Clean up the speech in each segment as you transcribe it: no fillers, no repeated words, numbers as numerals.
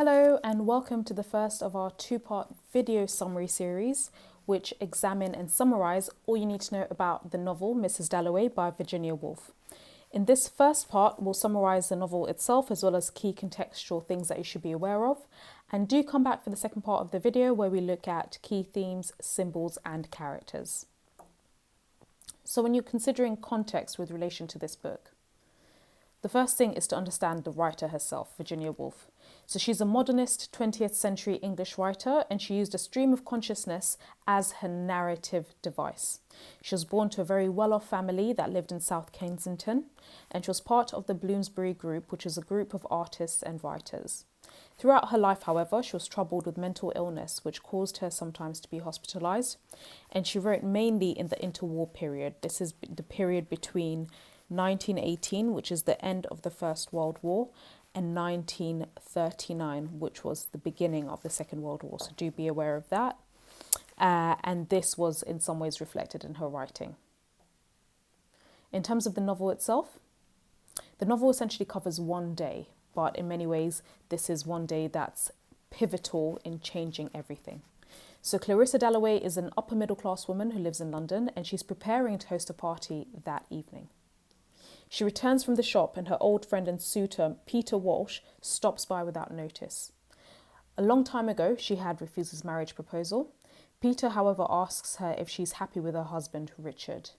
Hello and welcome to the first of our two-part video summary series which examine and summarise all you need to know about the novel Mrs. Dalloway by Virginia Woolf. In this first part, we'll summarise the novel itself as well as key contextual things that you should be aware of. And do come back for the second part of the video where we look at key themes, symbols and characters. So when you're considering context with relation to this book, the first thing is to understand the writer herself, Virginia Woolf. So she's a modernist 20th century English writer, and she used a stream of consciousness as her narrative device. She was born to a very well-off family that lived in South Kensington, and she was part of the Bloomsbury Group, which is a group of artists and writers. Throughout her life, however, she was troubled with mental illness, which caused her sometimes to be hospitalised, and she wrote mainly in the interwar period. This is the period between 1918, which is the end of the First World War, and 1939, which was the beginning of the Second World War. So do be aware of that. And this was in some ways reflected in her writing. In terms of the novel itself, the novel essentially covers one day, but in many ways, this is one day that's pivotal in changing everything. So Clarissa Dalloway is an upper middle class woman who lives in London, and she's preparing to host a party that evening. She returns from the shop and her old friend and suitor, Peter Walsh, stops by without notice. A long time ago, she had refused his marriage proposal. Peter, however, asks her if she's happy with her husband, Richard.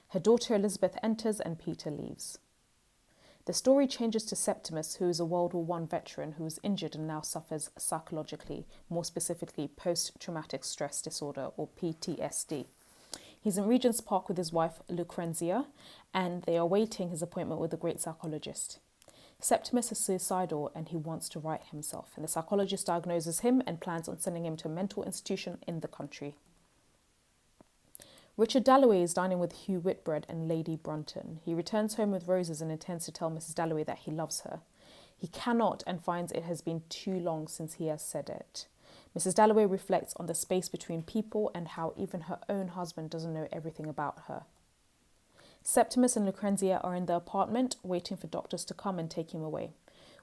Her daughter Elizabeth enters and Peter leaves. The story changes to Septimus, who is a World War I veteran who is injured and now suffers psychologically, more specifically post-traumatic stress disorder or PTSD. He's in Regent's Park with his wife Lucrezia, and they are awaiting his appointment with a great psychologist. Septimus is suicidal and he wants to right himself, and the psychologist diagnoses him and plans on sending him to a mental institution in the country. Richard Dalloway is dining with Hugh Whitbread and Lady Brunton. He returns home with roses and intends to tell Mrs. Dalloway that he loves her. He cannot and finds it has been too long since he has said it. Mrs. Dalloway reflects on the space between people and how even her own husband doesn't know everything about her. Septimus and Lucrezia are in the apartment waiting for doctors to come and take him away.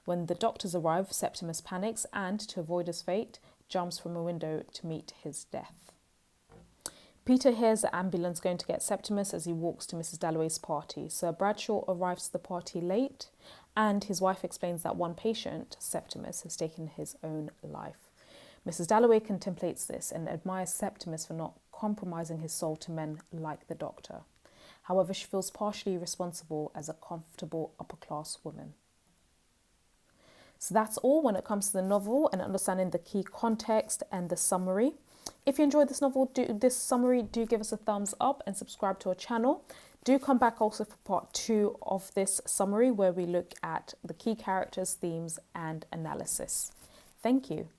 When the doctors arrive, Septimus panics and, to avoid his fate, jumps from a window to meet his death. Peter hears the ambulance going to get Septimus as he walks to Mrs. Dalloway's party. Sir Bradshaw arrives to the party late, and his wife explains that one patient, Septimus, has taken his own life. Mrs. Dalloway contemplates this and admires Septimus for not compromising his soul to men like the doctor. However, she feels partially responsible as a comfortable upper-class woman. So that's all when it comes to the novel and understanding the key context and the summary. If you enjoyed this novel, this summary, do give us a thumbs up and subscribe to our channel. Do come back also for part 2 of this summary where we look at the key characters, themes and analysis. Thank you.